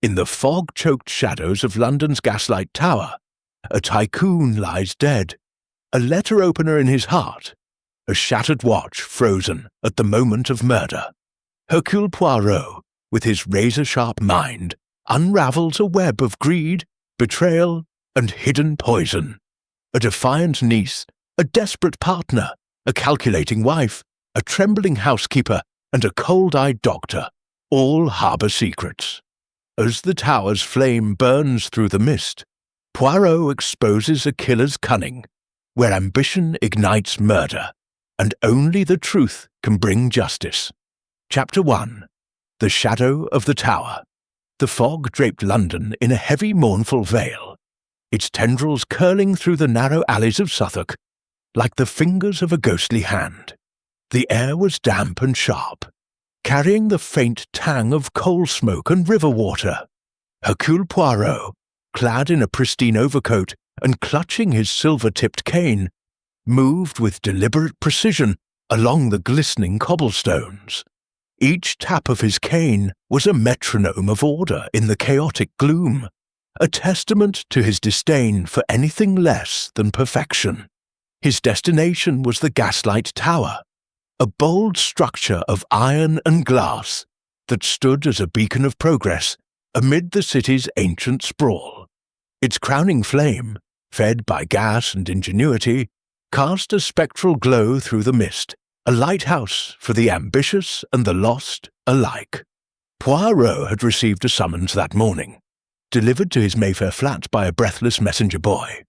In the fog-choked shadows of London's Gaslight Tower, a tycoon lies dead, a letter opener in his heart, a shattered watch frozen at the moment of murder. Hercule Poirot, with his razor-sharp mind, unravels a web of greed, betrayal, and hidden poison. A defiant niece, a desperate partner, a calculating wife, a trembling housekeeper, and a cold-eyed doctor all harbour secrets. As the tower's flame burns through the mist, Poirot exposes a killer's cunning, where ambition ignites murder, and only the truth can bring justice. Chapter 1. The Shadow of the Tower. The fog draped London in a heavy, mournful veil, its tendrils curling through the narrow alleys of Southwark like the fingers of a ghostly hand. The air was damp and sharp, carrying the faint tang of coal smoke and river water. Hercule Poirot, clad in a pristine overcoat and clutching his silver-tipped cane, moved with deliberate precision along the glistening cobblestones. Each tap of his cane was a metronome of order in the chaotic gloom, a testament to his disdain for anything less than perfection. His destination was the Gaslight Tower, a bold structure of iron and glass that stood as a beacon of progress amid the city's ancient sprawl. Its crowning flame, fed by gas and ingenuity, cast a spectral glow through the mist, a lighthouse for the ambitious and the lost alike. Poirot had received a summons that morning, delivered to his Mayfair flat by a breathless messenger boy.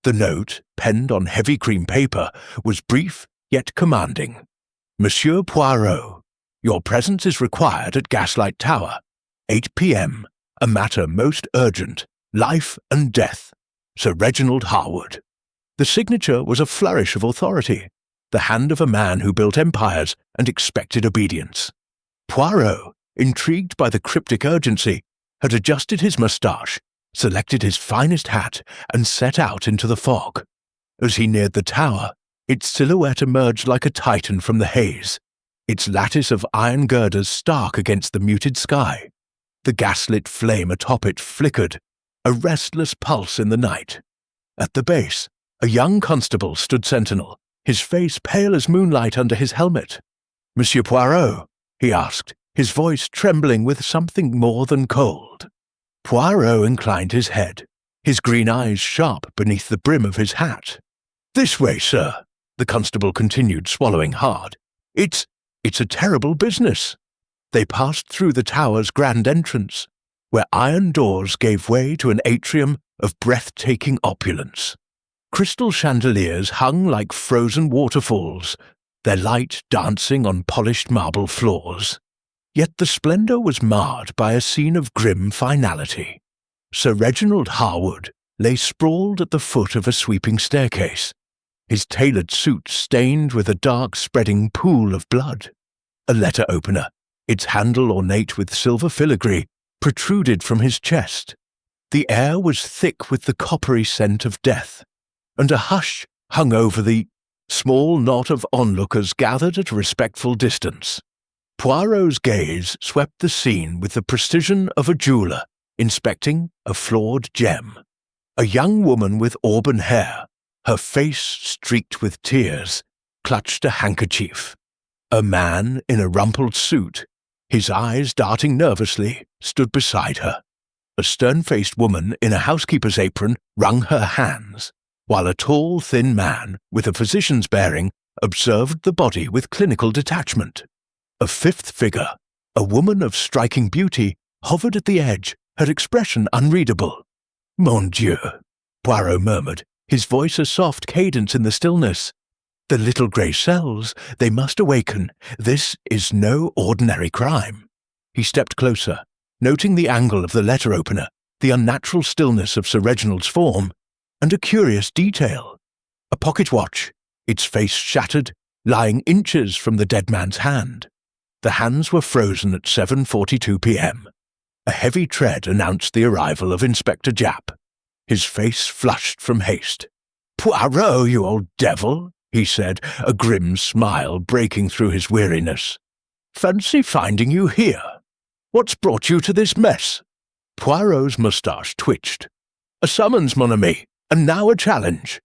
The note, penned on heavy cream paper, was brief yet commanding. Monsieur Poirot, your presence is required at Gaslight Tower, 8 p.m., a matter most urgent, life and death. Sir Reginald Harwood. The signature was a flourish of authority, the hand of a man who built empires and expected obedience. Poirot, intrigued by the cryptic urgency, had adjusted his moustache, selected his finest hat, and set out into the fog. As he neared the tower, its silhouette emerged like a titan from the haze, its lattice of iron girders stark against the muted sky. The gaslit flame atop it flickered, a restless pulse in the night. At the base, a young constable stood sentinel, his face pale as moonlight under his helmet. "Monsieur Poirot?" he asked, his voice trembling with something more than cold. Poirot inclined his head, his green eyes sharp beneath the brim of his hat. "This way, sir," the constable continued, swallowing hard. It's a terrible business." They passed through the tower's grand entrance, where iron doors gave way to an atrium of breathtaking opulence. Crystal chandeliers hung like frozen waterfalls, their light dancing on polished marble floors. Yet the splendour was marred by a scene of grim finality. Sir Reginald Harwood lay sprawled at the foot of a sweeping staircase, his tailored suit stained with a dark spreading pool of blood. A letter opener, its handle ornate with silver filigree, protruded from his chest. The air was thick with the coppery scent of death, and a hush hung over the small knot of onlookers gathered at a respectful distance. Poirot's gaze swept the scene with the precision of a jeweller inspecting a flawed gem. A young woman with auburn hair, her face streaked with tears, clutched a handkerchief. A man in a rumpled suit, his eyes darting nervously, stood beside her. A stern-faced woman in a housekeeper's apron wrung her hands, while a tall, thin man with a physician's bearing observed the body with clinical detachment. A fifth figure, a woman of striking beauty, hovered at the edge, her expression unreadable. "Mon Dieu," Poirot murmured, his voice a soft cadence in the stillness. "The little grey cells, they must awaken. This is no ordinary crime." He stepped closer, noting the angle of the letter opener, the unnatural stillness of Sir Reginald's form, and a curious detail. A pocket watch, its face shattered, lying inches from the dead man's hand. The hands were frozen at 7:42 p.m. A heavy tread announced the arrival of Inspector Japp. His face flushed from haste. "Poirot, you old devil," he said, a grim smile breaking through his weariness. "Fancy finding you here. What's brought you to this mess?" Poirot's moustache twitched. "A summons, mon ami, and now a challenge.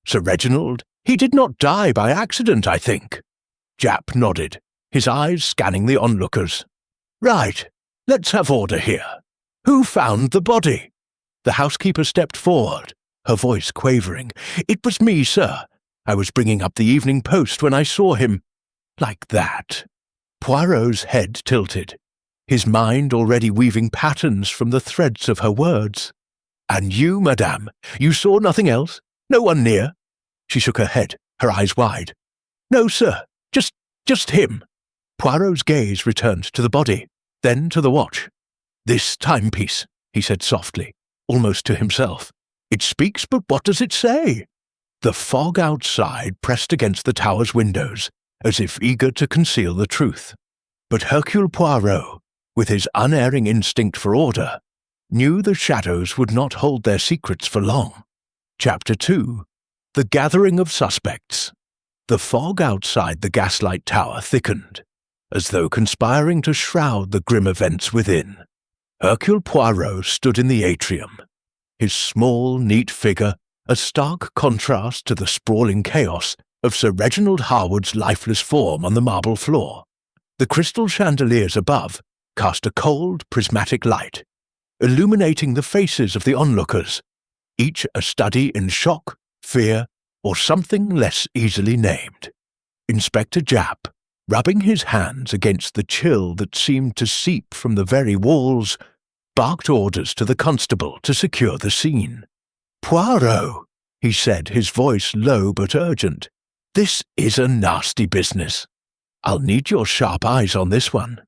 Sir Reginald, he did not die by accident, I think." Japp nodded, his eyes scanning the onlookers. "Right, let's have order here. Who found the body?" The housekeeper stepped forward, her voice quavering. "It was me, sir. I was bringing up the Evening Post when I saw him. Like that." Poirot's head tilted, his mind already weaving patterns from the threads of her words. "And you, madame, you saw nothing else? No one near?" She shook her head, her eyes wide. "No, sir, just him." Poirot's gaze returned to the body, then to the watch. "This timepiece," he said softly, almost to himself. "It speaks, but what does it say?" The fog outside pressed against the tower's windows, as if eager to conceal the truth. But Hercule Poirot, with his unerring instinct for order, knew the shadows would not hold their secrets for long. Chapter 2. The Gathering of Suspects. The fog outside the Gaslight Tower thickened, as though conspiring to shroud the grim events within. Hercule Poirot stood in the atrium, his small, neat figure a stark contrast to the sprawling chaos of Sir Reginald Harwood's lifeless form on the marble floor. The crystal chandeliers above cast a cold, prismatic light, illuminating the faces of the onlookers, each a study in shock, fear, or something less easily named. Inspector Japp, rubbing his hands against the chill that seemed to seep from the very walls, barked orders to the constable to secure the scene. "Poirot," he said, his voice low but urgent, "this is a nasty business. I'll need your sharp eyes on this one."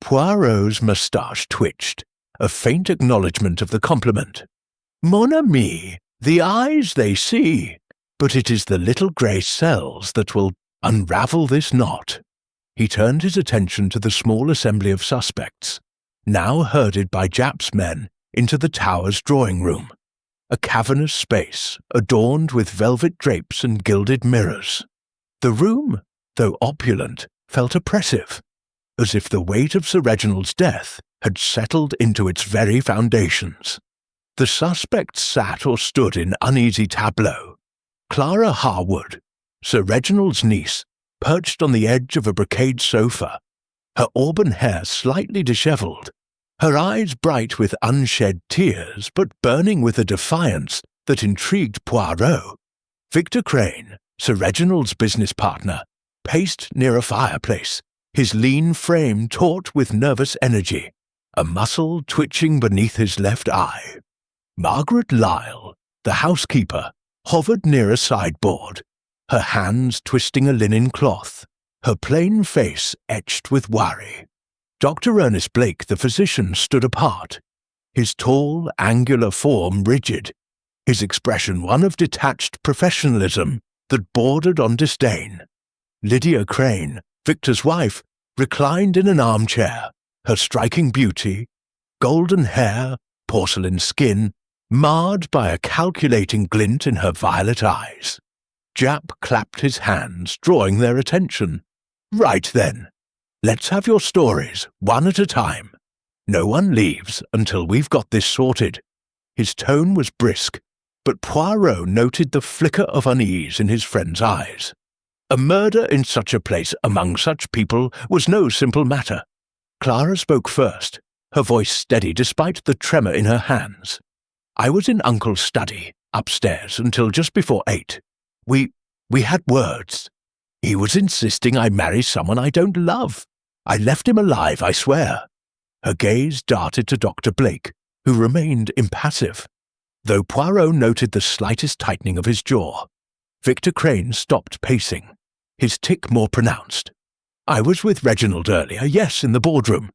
Poirot's moustache twitched, a faint acknowledgement of the compliment. "Mon ami, the eyes they see, but it is the little grey cells that will unravel this knot." He turned his attention to the small assembly of suspects, now herded by Japp's men into the tower's drawing-room, a cavernous space adorned with velvet drapes and gilded mirrors. The room, though opulent, felt oppressive, as if the weight of Sir Reginald's death had settled into its very foundations. The suspects sat or stood in uneasy tableau. Clara Harwood, Sir Reginald's niece, perched on the edge of a brocade sofa, her auburn hair slightly dishevelled, her eyes bright with unshed tears but burning with a defiance that intrigued Poirot. Victor Crane, Sir Reginald's business partner, paced near a fireplace, his lean frame taut with nervous energy, a muscle twitching beneath his left eye. Margaret Lisle, the housekeeper, hovered near a sideboard, her hands twisting a linen cloth, her plain face etched with worry. Dr. Ernest Blake, the physician, stood apart, his tall, angular form rigid, his expression one of detached professionalism that bordered on disdain. Lydia Crane, Victor's wife, reclined in an armchair, her striking beauty, golden hair, porcelain skin, marred by a calculating glint in her violet eyes. Japp clapped his hands, drawing their attention. "Right then. Let's have your stories, one at a time. No one leaves until we've got this sorted." His tone was brisk, but Poirot noted the flicker of unease in his friend's eyes. A murder in such a place among such people was no simple matter. Clara spoke first, her voice steady despite the tremor in her hands. "I was in Uncle's study, upstairs, until just before 8. We had words. He was insisting I marry someone I don't love. I left him alive, I swear." Her gaze darted to Dr. Blake, who remained impassive, though Poirot noted the slightest tightening of his jaw. Victor Crane stopped pacing, his tic more pronounced. "I was with Reginald earlier, yes, in the boardroom.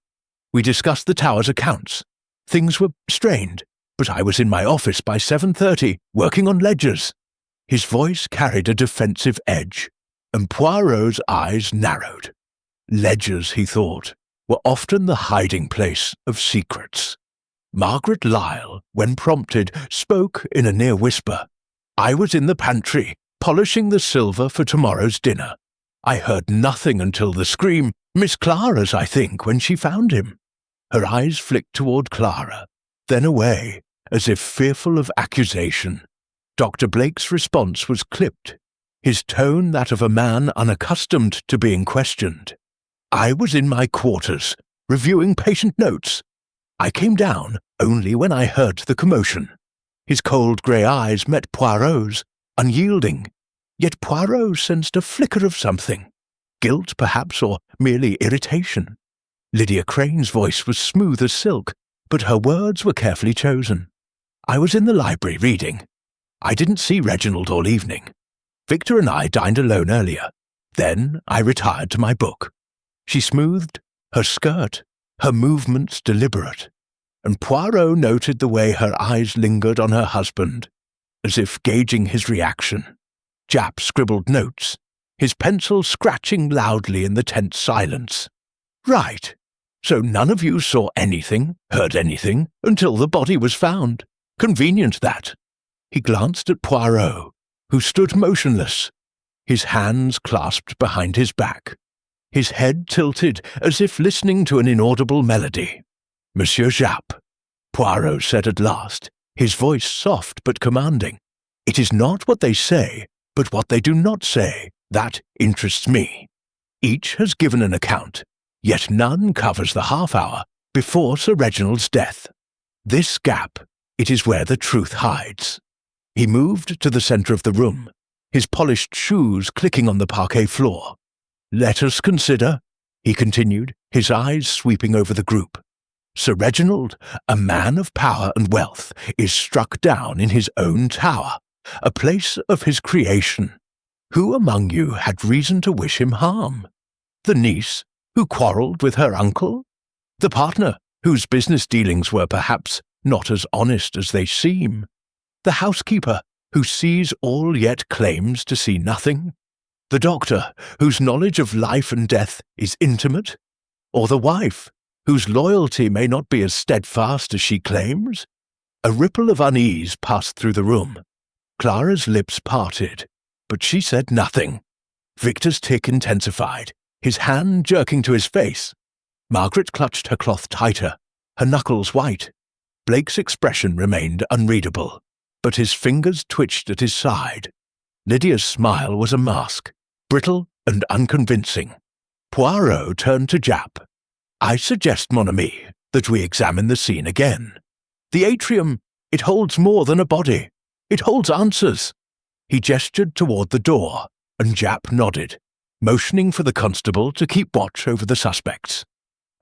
We discussed the tower's accounts. Things were strained, but I was in my office by 7:30, working on ledgers." His voice carried a defensive edge, and Poirot's eyes narrowed. Ledgers, he thought, were often the hiding place of secrets. Margaret Lisle, when prompted, spoke in a near whisper. "I was in the pantry, polishing the silver for tomorrow's dinner. I heard nothing until the scream, Miss Clara's, I think, when she found him." Her eyes flicked toward Clara, then away, as if fearful of accusation. Dr. Blake's response was clipped, his tone that of a man unaccustomed to being questioned. "I was in my quarters, reviewing patient notes. I came down only when I heard the commotion." His cold grey eyes met Poirot's, unyielding, yet Poirot sensed a flicker of something. Guilt, perhaps, or merely irritation. Lydia Crane's voice was smooth as silk, but her words were carefully chosen. "I was in the library reading. I didn't see Reginald all evening. Victor and I dined alone earlier. Then I retired to my book." She smoothed her skirt, her movements deliberate, and Poirot noted the way her eyes lingered on her husband, as if gauging his reaction. Japp scribbled notes, his pencil scratching loudly in the tense silence. "Right. So none of you saw anything, heard anything, until the body was found. Convenient, that." He glanced at Poirot, who stood motionless, his hands clasped behind his back, his head tilted as if listening to an inaudible melody. "Monsieur Japp," Poirot said at last, his voice soft but commanding, "it is not what they say, but what they do not say, that interests me. Each has given an account, yet none covers the half-hour before Sir Reginald's death. This gap, it is where the truth hides." He moved to the centre of the room, his polished shoes clicking on the parquet floor. "Let us consider," he continued, his eyes sweeping over the group. "Sir Reginald, a man of power and wealth, is struck down in his own tower, a place of his creation. Who among you had reason to wish him harm? The niece, who quarrelled with her uncle? The partner, whose business dealings were perhaps not as honest as they seem? The housekeeper, who sees all yet claims to see nothing? The doctor, whose knowledge of life and death is intimate? Or the wife, whose loyalty may not be as steadfast as she claims?" A ripple of unease passed through the room. Clara's lips parted, but she said nothing. Victor's tic intensified, his hand jerking to his face. Margaret clutched her cloth tighter, her knuckles white. Blake's expression remained unreadable, but his fingers twitched at his side. Lydia's smile was a mask, brittle and unconvincing. Poirot turned to Japp. "I suggest, mon ami, that we examine the scene again. The atrium, it holds more than a body. It holds answers." He gestured toward the door, and Japp nodded, motioning for the constable to keep watch over the suspects.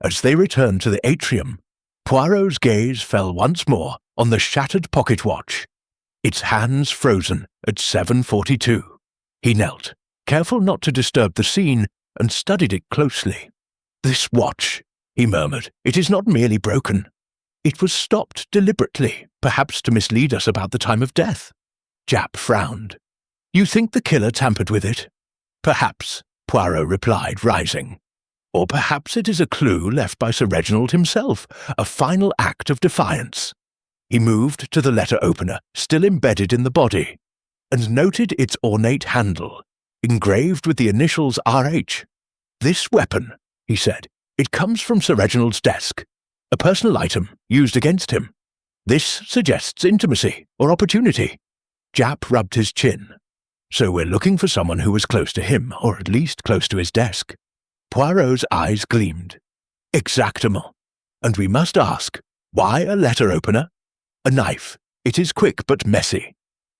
As they returned to the atrium, Poirot's gaze fell once more on the shattered pocket watch, its hands frozen at 7:42. He knelt, careful not to disturb the scene, and studied it closely. "This watch," he murmured, "it is not merely broken. It was stopped deliberately, perhaps to mislead us about the time of death." Japp frowned. "You think the killer tampered with it?" "Perhaps," Poirot replied, rising. "Or perhaps it is a clue left by Sir Reginald himself, a final act of defiance." He moved to the letter opener, still embedded in the body, and noted its ornate handle, engraved with the initials R.H. "This weapon," he said, "it comes from Sir Reginald's desk, a personal item used against him. This suggests intimacy or opportunity." Japp rubbed his chin. "So we're looking for someone who was close to him, or at least close to his desk." Poirot's eyes gleamed. "Exactement. And we must ask, why a letter opener? A knife. It is quick but messy.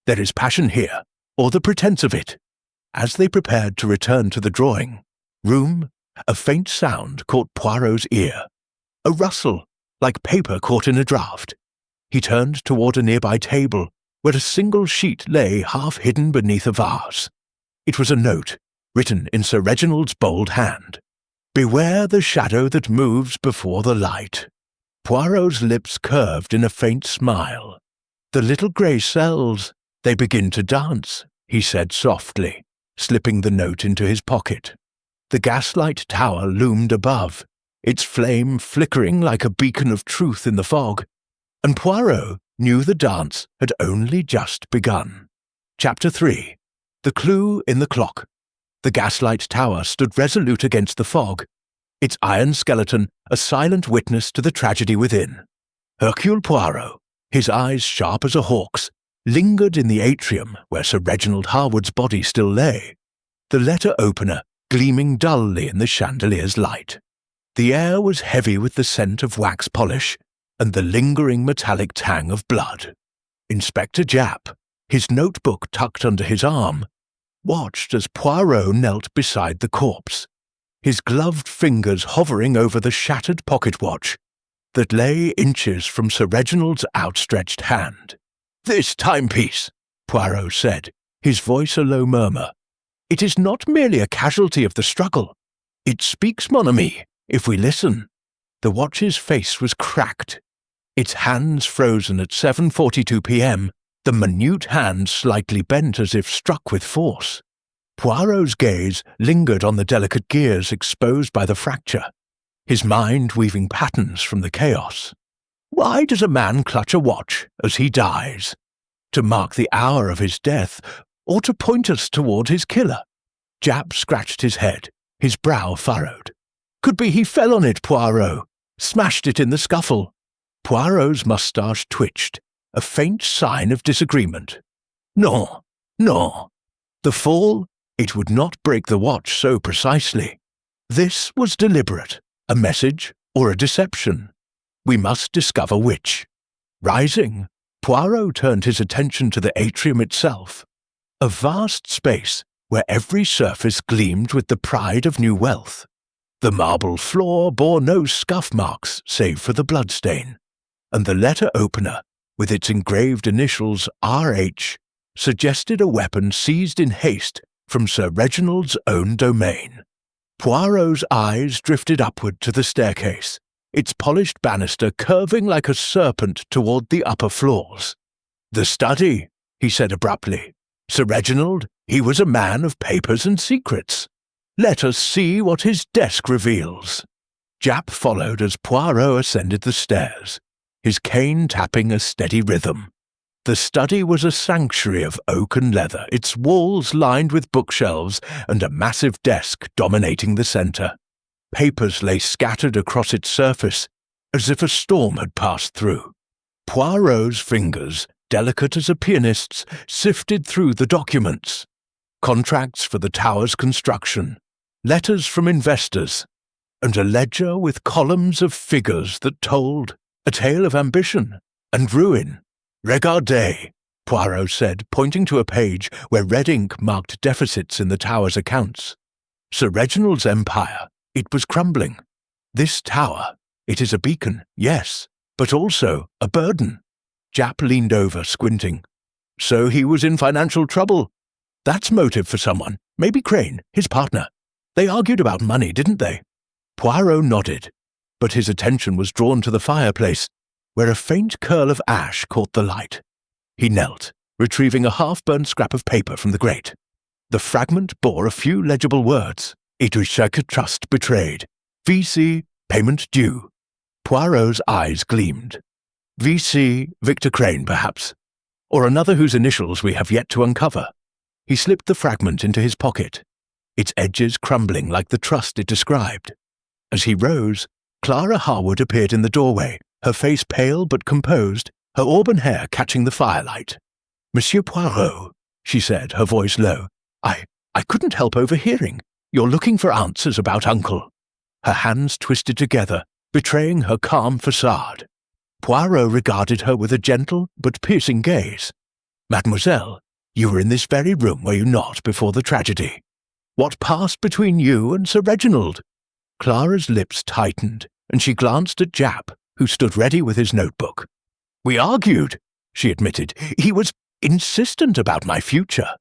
There is passion here, or the pretence of it." As they prepared to return to the drawing room, a faint sound caught Poirot's ear. A rustle, like paper caught in a draught. He turned toward a nearby table, where a single sheet lay half hidden beneath a vase. It was a note, written in Sir Reginald's bold hand. "Beware the shadow that moves before the light." Poirot's lips curved in a faint smile. "The little grey cells, they begin to dance," he said softly, slipping the note into his pocket. The Gaslight Tower loomed above, its flame flickering like a beacon of truth in the fog, and Poirot knew the dance had only just begun. Chapter 3. The Clue in the Clock. The Gaslight Tower stood resolute against the fog, its iron skeleton a silent witness to the tragedy within. Hercule Poirot, his eyes sharp as a hawk's, lingered in the atrium where Sir Reginald Harwood's body still lay, the letter opener gleaming dully in the chandelier's light. The air was heavy with the scent of wax polish and the lingering metallic tang of blood. Inspector Japp, his notebook tucked under his arm, watched as Poirot knelt beside the corpse, his gloved fingers hovering over the shattered pocket watch that lay inches from Sir Reginald's outstretched hand. "This timepiece," Poirot said, his voice a low murmur. "It is not merely a casualty of the struggle. It speaks, mon ami, if we listen." The watch's face was cracked, its hands frozen at 7:42 p.m., the minute hand slightly bent as if struck with force. Poirot's gaze lingered on the delicate gears exposed by the fracture, his mind weaving patterns from the chaos. Why does a man clutch a watch as he dies? To mark the hour of his death, or to point us toward his killer? Japp scratched his head, his brow furrowed. Could be he fell on it, Poirot, smashed it in the scuffle. Poirot's moustache twitched, a faint sign of disagreement. No, no. The fall, it would not break the watch so precisely. This was deliberate, a message or a deception. We must discover which. Rising, Poirot turned his attention to the atrium itself, a vast space where every surface gleamed with the pride of new wealth. The marble floor bore no scuff marks save for the bloodstain, and the letter opener, with its engraved initials R.H., suggested a weapon seized in haste from Sir Reginald's own domain. Poirot's eyes drifted upward to the staircase, its polished banister curving like a serpent toward the upper floors. "The study," he said abruptly. "Sir Reginald, he was a man of papers and secrets. Let us see what his desk reveals." Japp followed as Poirot ascended the stairs, his cane tapping a steady rhythm. The study was a sanctuary of oak and leather, its walls lined with bookshelves and a massive desk dominating the center. Papers lay scattered across its surface, as if a storm had passed through. Poirot's fingers, delicate as a pianist's, sifted through the documents. Contracts for the tower's construction, letters from investors, and a ledger with columns of figures that told a tale of ambition and ruin. "Regardez," Poirot said, pointing to a page where red ink marked deficits in the tower's accounts. Sir Reginald's empire, it was crumbling. This tower, it is a beacon, yes, but also a burden. Japp leaned over, squinting. So he was in financial trouble. That's motive for someone, maybe Crane, his partner. They argued about money, didn't they? Poirot nodded, but his attention was drawn to the fireplace, where a faint curl of ash caught the light. He knelt, retrieving a half-burned scrap of paper from the grate. The fragment bore a few legible words. "It was Shaker Trust betrayed. VC, payment due." Poirot's eyes gleamed. VC, Victor Crane, perhaps, or another whose initials we have yet to uncover. He slipped the fragment into his pocket, its edges crumbling like the trust it described. As he rose, Clara Harwood appeared in the doorway, her face pale but composed, her auburn hair catching the firelight. "Monsieur Poirot," she said, her voice low, I couldn't help overhearing. You're looking for answers about Uncle." Her hands twisted together, betraying her calm facade. Poirot regarded her with a gentle but piercing gaze. "Mademoiselle, you were in this very room, were you not, before the tragedy? What passed between you and Sir Reginald?" Clara's lips tightened, and she glanced at Japp, who stood ready with his notebook. "We argued," she admitted. "He was insistent about my future.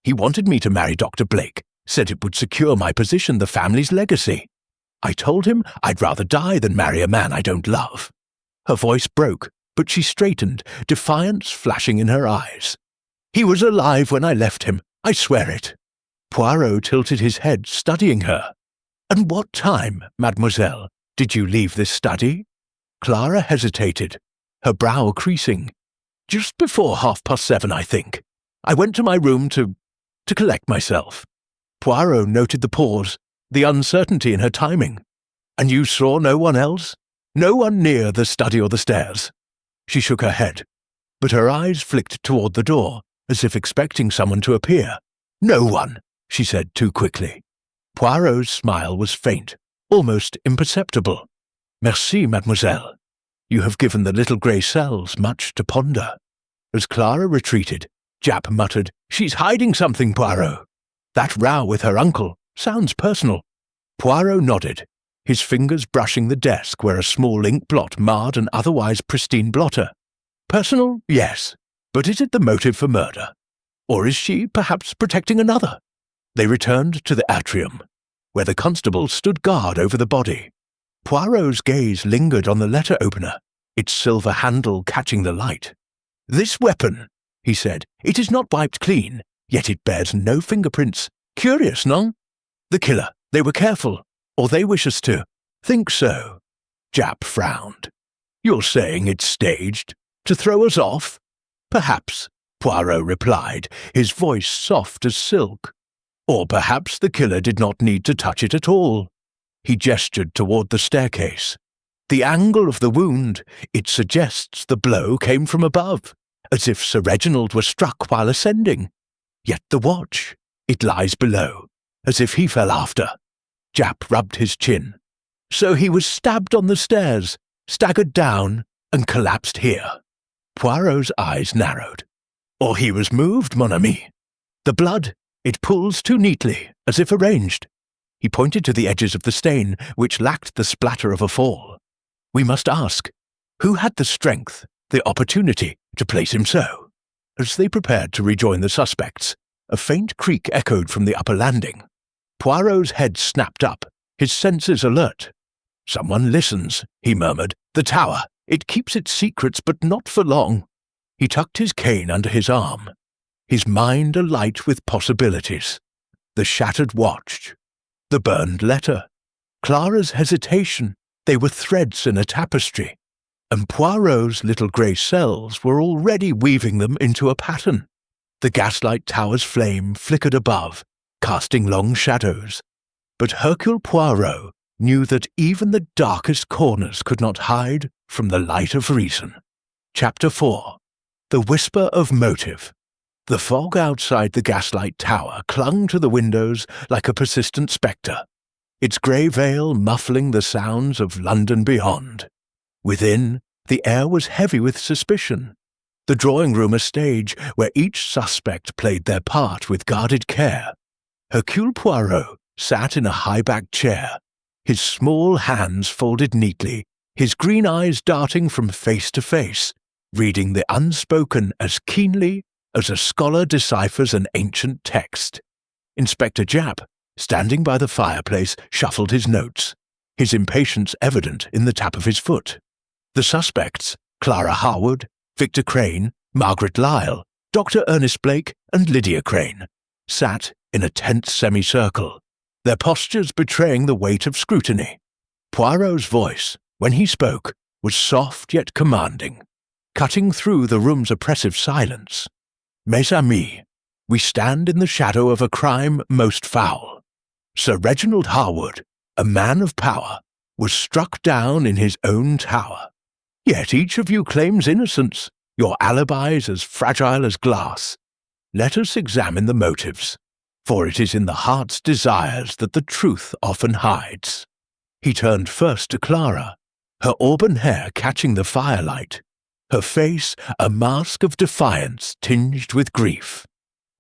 He wanted me to marry Dr. Blake, said it would secure my position, the family's legacy. I told him I'd rather die than marry a man I don't love." Her voice broke, but she straightened, defiance flashing in her eyes. "He was alive when I left him, I swear it." Poirot tilted his head, studying her. "And what time, mademoiselle, did you leave this study?" Clara hesitated, her brow creasing. "Just before 7:30, I think. I went to my room to collect myself." Poirot noted the pause, the uncertainty in her timing. "And you saw no one else? No one near the study or the stairs?" She shook her head, but her eyes flicked toward the door, as if expecting someone to appear. "No one," she said too quickly. Poirot's smile was faint, almost imperceptible. "Merci, mademoiselle. You have given the little grey cells much to ponder." As Clara retreated, Japp muttered, "She's hiding something, Poirot. That row with her uncle sounds personal." Poirot nodded, his fingers brushing the desk where a small ink blot marred an otherwise pristine blotter. "Personal, yes, but is it the motive for murder? Or is she perhaps protecting another?" They returned to the atrium, where the constable stood guard over the body. Poirot's gaze lingered on the letter opener, its silver handle catching the light. "This weapon," he said, "it is not wiped clean, yet it bears no fingerprints. Curious, non? The killer, they were careful, or they wish us to think so." Japp frowned. "You're saying it's staged? To throw us off?" "Perhaps," Poirot replied, his voice soft as silk. "Or perhaps the killer did not need to touch it at all." He gestured toward the staircase. "The angle of the wound, it suggests the blow came from above, as if Sir Reginald were struck while ascending. Yet the watch, it lies below, as if he fell after." Japp rubbed his chin. "So he was stabbed on the stairs, staggered down, and collapsed here." Poirot's eyes narrowed. "Or he was moved, mon ami. The blood, it pulls too neatly, as if arranged." He pointed to the edges of the stain, which lacked the splatter of a fall. "We must ask, who had the strength, the opportunity, to place him so?" As they prepared to rejoin the suspects, a faint creak echoed from the upper landing. Poirot's head snapped up, his senses alert. "Someone listens," he murmured. "The tower, it keeps its secrets, but not for long." He tucked his cane under his arm, his mind alight with possibilities. The shattered watch, the burned letter, Clara's hesitation, they were threads in a tapestry, and Poirot's little grey cells were already weaving them into a pattern. The Gaslight Tower's flame flickered above, casting long shadows, but Hercule Poirot knew that even the darkest corners could not hide from the light of reason. Chapter 4. The Whisper of Motive. The fog outside the Gaslight Tower clung to the windows like a persistent spectre, its grey veil muffling the sounds of London beyond. Within, the air was heavy with suspicion, the drawing-room a stage where each suspect played their part with guarded care. Hercule Poirot sat in a high-backed chair, his small hands folded neatly, his green eyes darting from face to face, reading the unspoken as keenly as a scholar deciphers an ancient text. Inspector Japp, standing by the fireplace, shuffled his notes, his impatience evident in the tap of his foot. The suspects, Clara Harwood, Victor Crane, Margaret Lyle, Dr. Ernest Blake, and Lydia Crane, sat in a tense semicircle, their postures betraying the weight of scrutiny. Poirot's voice, when he spoke, was soft yet commanding, cutting through the room's oppressive silence. "Mes amis, we stand in the shadow of a crime most foul. Sir Reginald Harwood, a man of power, was struck down in his own tower. Yet each of you claims innocence, your alibis as fragile as glass. Let us examine the motives, for it is in the heart's desires that the truth often hides." He turned first to Clara, her auburn hair catching the firelight, her face a mask of defiance tinged with grief.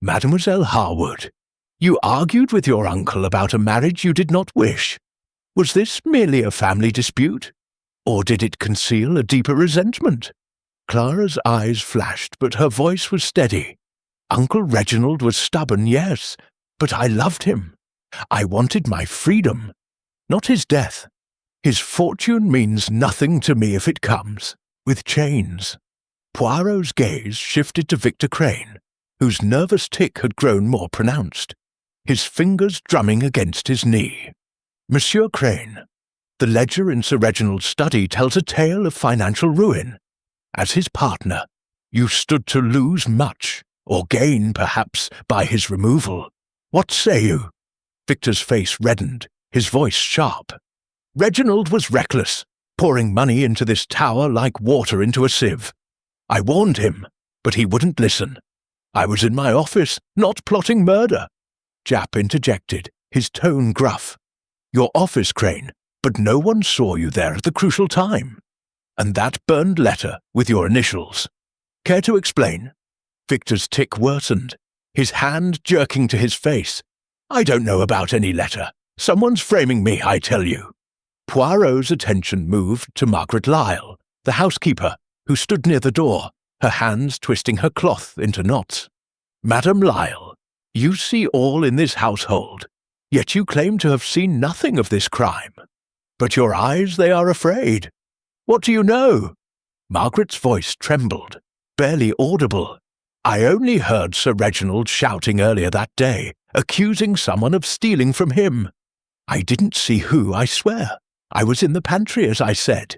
"Mademoiselle Harwood, you argued with your uncle about a marriage you did not wish. Was this merely a family dispute, or did it conceal a deeper resentment?" Clara's eyes flashed, but her voice was steady. "Uncle Reginald was stubborn, yes, but I loved him. I wanted my freedom, not his death. His fortune means nothing to me if it comes with chains." Poirot's gaze shifted to Victor Crane, whose nervous tic had grown more pronounced, his fingers drumming against his knee. "Monsieur Crane, the ledger in Sir Reginald's study tells a tale of financial ruin. As his partner, you stood to lose much, or gain, perhaps, by his removal. What say you?" Victor's face reddened, his voice sharp. "Reginald was reckless, pouring money into this tower like water into a sieve. I warned him, but he wouldn't listen. I was in my office, not plotting murder. Japp interjected, his tone gruff. Your office, Crane, but no one saw you there at the crucial time. And that burned letter with your initials. Care to explain? Victor's tic worsened, his hand jerking to his face. I don't know about any letter. Someone's framing me, I tell you. Poirot's attention moved to Margaret Lyle, the housekeeper, who stood near the door, her hands twisting her cloth into knots. Madame Lyle, you see all in this household, yet you claim to have seen nothing of this crime. But your eyes, they are afraid. What do you know? Margaret's voice trembled, barely audible. I only heard Sir Reginald shouting earlier that day, accusing someone of stealing from him. I didn't see who, I swear. I was in the pantry, as I said.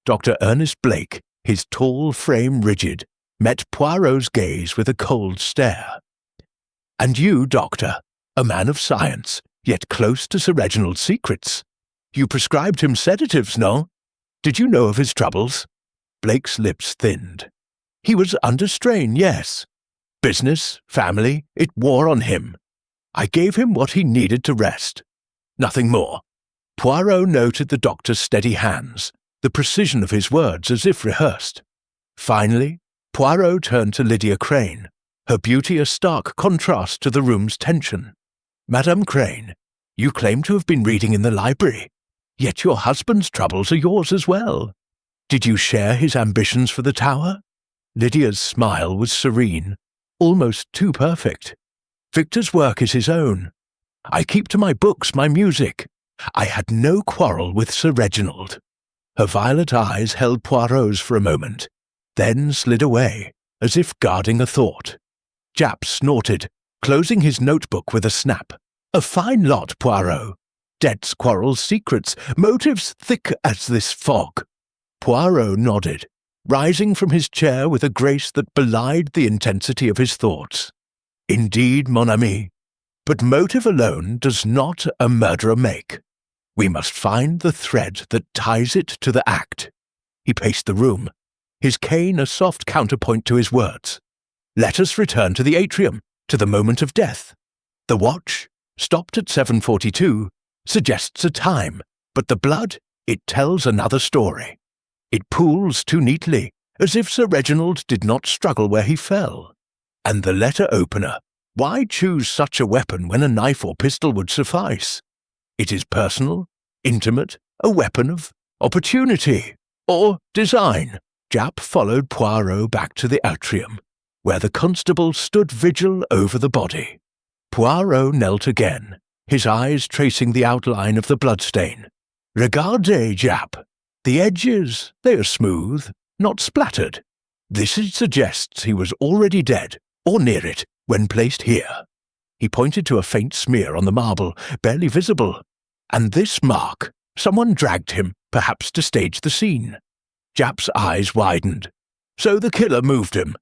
Dr. Ernest Blake, his tall frame rigid, met Poirot's gaze with a cold stare. And you, Doctor, a man of science, yet close to Sir Reginald's secrets. You prescribed him sedatives, no? Did you know of his troubles? Blake's lips thinned. He was under strain, yes. Business, family, it wore on him. I gave him what he needed to rest. Nothing more. Poirot noted the doctor's steady hands, the precision of his words as if rehearsed. Finally, Poirot turned to Lydia Crane, her beauty a stark contrast to the room's tension. Madame Crane, you claim to have been reading in the library, yet your husband's troubles are yours as well. Did you share his ambitions for the tower? Lydia's smile was serene, almost too perfect. Victor's work is his own. I keep to my books, my music. I had no quarrel with Sir Reginald. Her violet eyes held Poirot's for a moment, then slid away, as if guarding a thought. Japp snorted, closing his notebook with a snap. A fine lot, Poirot. Debts, quarrels, secrets, motives thick as this fog. Poirot nodded, rising from his chair with a grace that belied the intensity of his thoughts. Indeed, mon ami, but motive alone does not a murderer make. We must find the thread that ties it to the act. He paced the room, his cane a soft counterpoint to his words. Let us return to the atrium, to the moment of death. The watch, stopped at 7:42, suggests a time, but the blood, it tells another story. It pools too neatly, as if Sir Reginald did not struggle where he fell. And the letter opener, why choose such a weapon when a knife or pistol would suffice? It is personal, intimate, a weapon of opportunity, or design. Japp followed Poirot back to the atrium, where the constable stood vigil over the body. Poirot knelt again, his eyes tracing the outline of the bloodstain. Regardez, Japp. The edges, they are smooth, not splattered. This suggests he was already dead, or near it, when placed here. He pointed to a faint smear on the marble, barely visible. And this mark, someone dragged him, perhaps to stage the scene. Japp's eyes widened. So the killer moved him.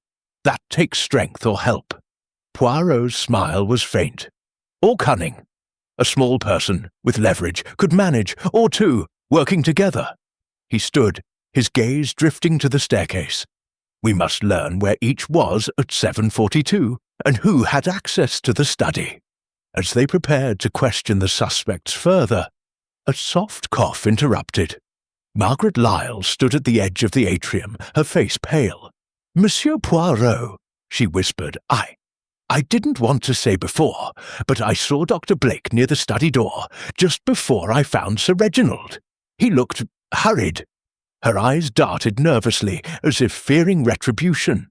That takes strength or help. Poirot's smile was faint. Or cunning. A small person, with leverage, could manage, or two, working together. He stood, his gaze drifting to the staircase. We must learn where each was at 7:42, and who had access to the study. As they prepared to question the suspects further, a soft cough interrupted. Margaret Lyle stood at the edge of the atrium, her face pale. Monsieur Poirot, she whispered, I didn't want to say before, but I saw Dr. Blake near the study door, just before I found Sir Reginald. He looked hurried. Her eyes darted nervously, as if fearing retribution.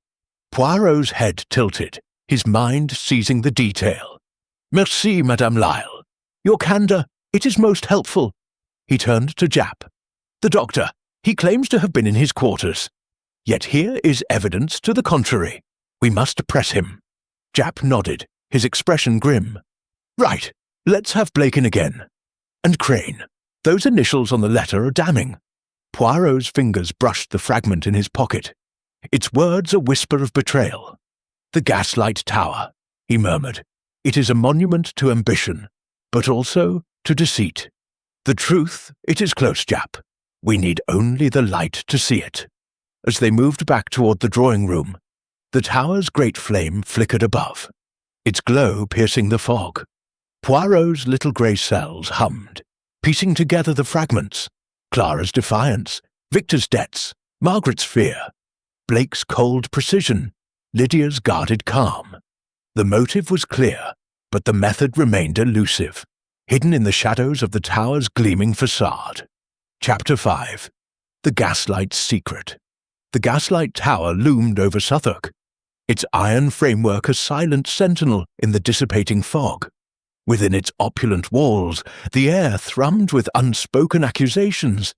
Poirot's head tilted, his mind seizing the detail. Merci, Madame Lyle. Your candour, it is most helpful. He turned to Japp. The doctor, he claims to have been in his quarters. Yet here is evidence to the contrary. We must press him. Japp nodded, his expression grim. Right, let's have Blake in again. And Crane, those initials on the letter are damning. Poirot's fingers brushed the fragment in his pocket. Its words a whisper of betrayal. The Gaslight Tower, he murmured. It is a monument to ambition, but also to deceit. The truth, it is close, Japp. We need only the light to see it. as they moved back toward the drawing room. The tower's great flame flickered above, its glow piercing the fog. Poirot's little grey cells hummed, piecing together the fragments. Clara's defiance, Victor's debts, Margaret's fear, Blake's cold precision, Lydia's guarded calm. The motive was clear, but the method remained elusive, hidden in the shadows of the tower's gleaming facade. Chapter 5. The Gaslight's Secret. The Gaslight Tower loomed over Southwark, its iron framework a silent sentinel in the dissipating fog. Within its opulent walls, the air thrummed with unspoken accusations,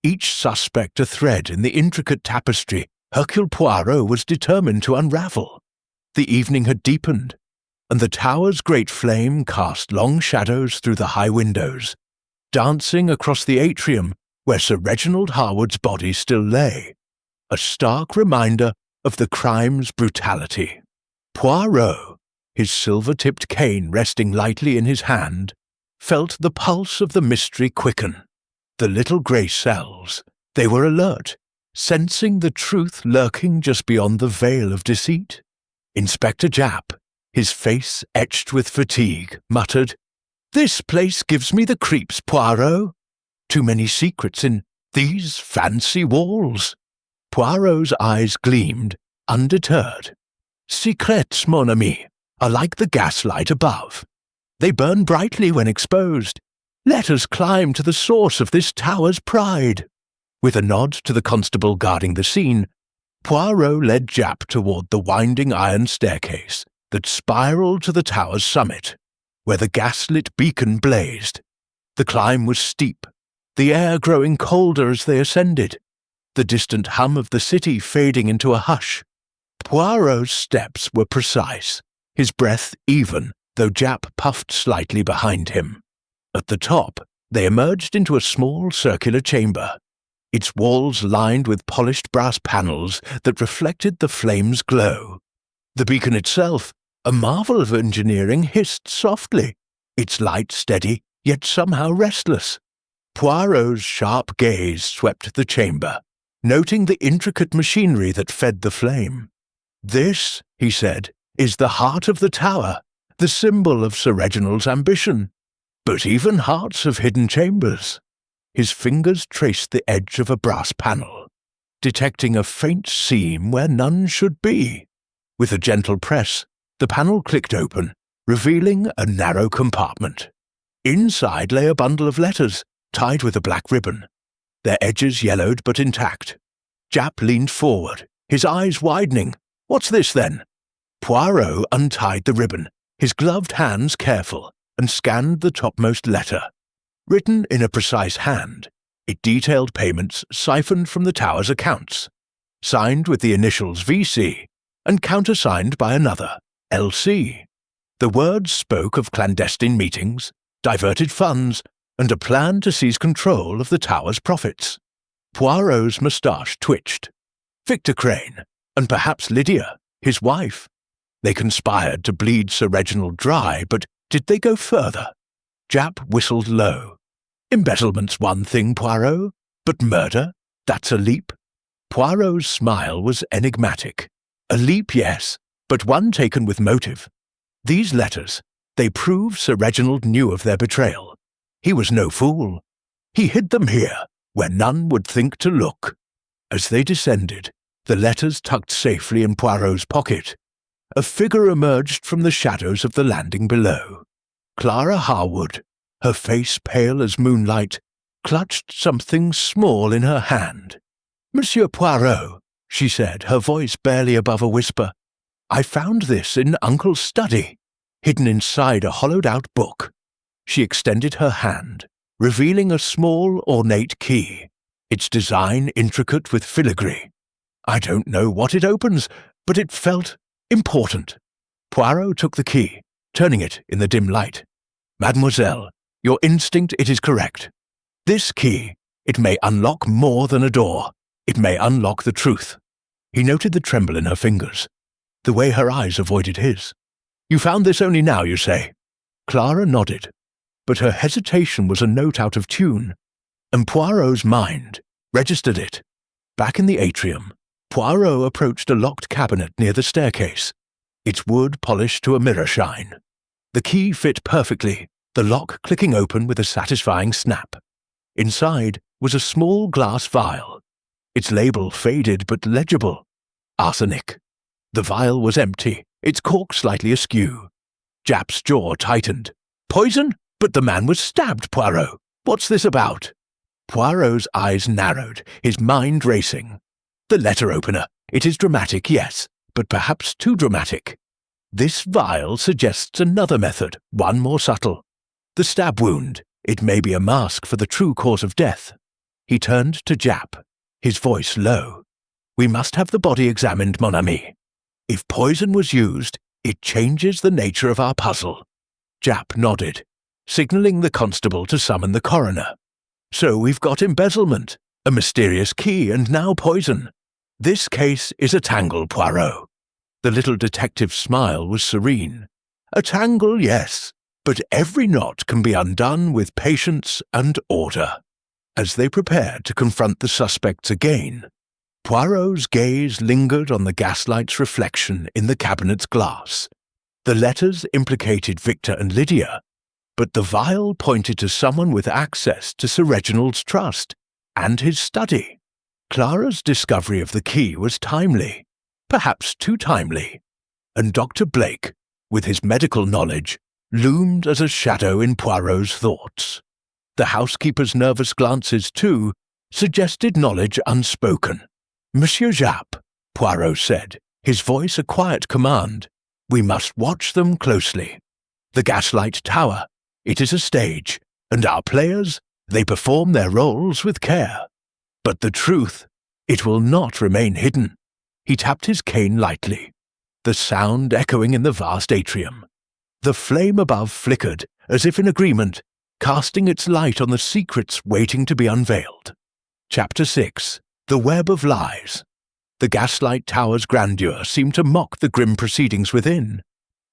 each suspect a thread in the intricate tapestry Hercule Poirot was determined to unravel. The evening had deepened, and the tower's great flame cast long shadows through the high windows, dancing across the atrium where Sir Reginald Harwood's body still lay, a stark reminder of the crime's brutality. Poirot, his silver-tipped cane resting lightly in his hand, felt the pulse of the mystery quicken. The little grey cells, they were alert, sensing the truth lurking just beyond the veil of deceit. Inspector Japp, his face etched with fatigue, muttered, "This place gives me the creeps, Poirot. Too many secrets in these fancy walls." Poirot's eyes gleamed, undeterred. "Secrets, mon ami, are like the gaslight above. They burn brightly when exposed. Let us climb to the source of this tower's pride." With a nod to the constable guarding the scene, Poirot led Japp toward the winding iron staircase that spiraled to the tower's summit, where the gaslit beacon blazed. The climb was steep, the air growing colder as they ascended, the distant hum of the city fading into a hush. Poirot's steps were precise, his breath even, though Japp puffed slightly behind him. At the top, they emerged into a small circular chamber, its walls lined with polished brass panels that reflected the flame's glow. The beacon itself, a marvel of engineering, hissed softly, its light steady, yet somehow restless. Poirot's sharp gaze swept the chamber, noting the intricate machinery that fed the flame. "This," he said, "is the heart of the tower, the symbol of Sir Reginald's ambition. But even hearts have hidden chambers." His fingers traced the edge of a brass panel, detecting a faint seam where none should be. With a gentle press, the panel clicked open, revealing a narrow compartment. Inside lay a bundle of letters, tied with a black ribbon, their edges yellowed but intact. Japp leaned forward, his eyes widening. "What's this, then?" Poirot untied the ribbon, his gloved hands careful, and scanned the topmost letter. Written in a precise hand, it detailed payments siphoned from the tower's accounts, signed with the initials VC and countersigned by another, LC. The words spoke of clandestine meetings, diverted funds, and a plan to seize control of the tower's profits. Poirot's moustache twitched. Victor Crane, and perhaps Lydia, his wife. They conspired to bleed Sir Reginald dry, but did they go further? Japp whistled low. "Embezzlement's one thing, Poirot, but murder? That's a leap." Poirot's smile was enigmatic. A leap, yes, but one taken with motive. These letters, they prove Sir Reginald knew of their betrayal. He was no fool. He hid them here, where none would think to look. As they descended, the letters tucked safely in Poirot's pocket, a figure emerged from the shadows of the landing below. Clara Harwood, her face pale as moonlight, clutched something small in her hand. "Monsieur Poirot," she said, her voice barely above a whisper, "I found this in Uncle's study, hidden inside a hollowed-out book." She extended her hand, revealing a small, ornate key, its design intricate with filigree. "I don't know what it opens, but it felt important." Poirot took the key, turning it in the dim light. "Mademoiselle, your instinct, it is correct. This key, it may unlock more than a door. It may unlock the truth." He noted the tremble in her fingers, the way her eyes avoided his. "You found this only now, you say?" Clara nodded, but her hesitation was a note out of tune, and Poirot's mind registered it. Back in the atrium, Poirot approached a locked cabinet near the staircase, its wood polished to a mirror shine. The key fit perfectly, the lock clicking open with a satisfying snap. Inside was a small glass vial, its label faded but legible. Arsenic. The vial was empty, its cork slightly askew. Japp's jaw tightened. Poison? But the man was stabbed, Poirot. What's this about? Poirot's eyes narrowed, his mind racing. The letter opener. It is dramatic, yes, but perhaps too dramatic. This vial suggests another method, one more subtle. The stab wound. It may be a mask for the true cause of death. He turned to Japp, his voice low. We must have the body examined, mon ami. If poison was used, it changes the nature of our puzzle. Japp nodded, signalling the constable to summon the coroner. So we've got embezzlement, a mysterious key, and now poison. This case is a tangle, Poirot. The little detective's smile was serene. A tangle, yes, but every knot can be undone with patience and order. As they prepared to confront the suspects again, Poirot's gaze lingered on the gaslight's reflection in the cabinet's glass. The letters implicated Victor and Lydia, but the vial pointed to someone with access to Sir Reginald's trust and his study. Clara's discovery of the key was timely, perhaps too timely, and Dr. Blake, with his medical knowledge, loomed as a shadow in Poirot's thoughts. The housekeeper's nervous glances, too, suggested knowledge unspoken. Monsieur Japp, Poirot said, his voice a quiet command. We must watch them closely. The Gaslight Tower, it is a stage, and our players, they perform their roles with care. But the truth, it will not remain hidden. He tapped his cane lightly, the sound echoing in the vast atrium. The flame above flickered, as if in agreement, casting its light on the secrets waiting to be unveiled. Chapter 6. The Web of Lies. The Gaslight Tower's grandeur seemed to mock the grim proceedings within,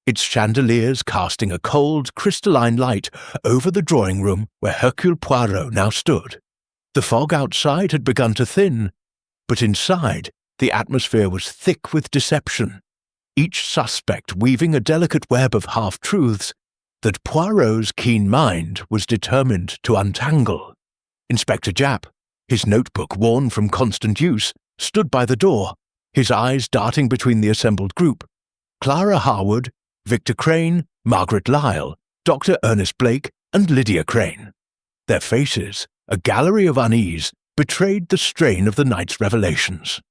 its chandeliers casting a cold, crystalline light over the drawing room where Hercule Poirot now stood. The fog outside had begun to thin, but inside the atmosphere was thick with deception, each suspect weaving a delicate web of half-truths that Poirot's keen mind was determined to untangle. Inspector Japp, his notebook worn from constant use, stood by the door, his eyes darting between the assembled group. Clara Harwood, Victor Crane, Margaret Lyle, Dr. Ernest Blake, and Lydia Crane. Their faces, a gallery of unease, betrayed the strain of the night's revelations.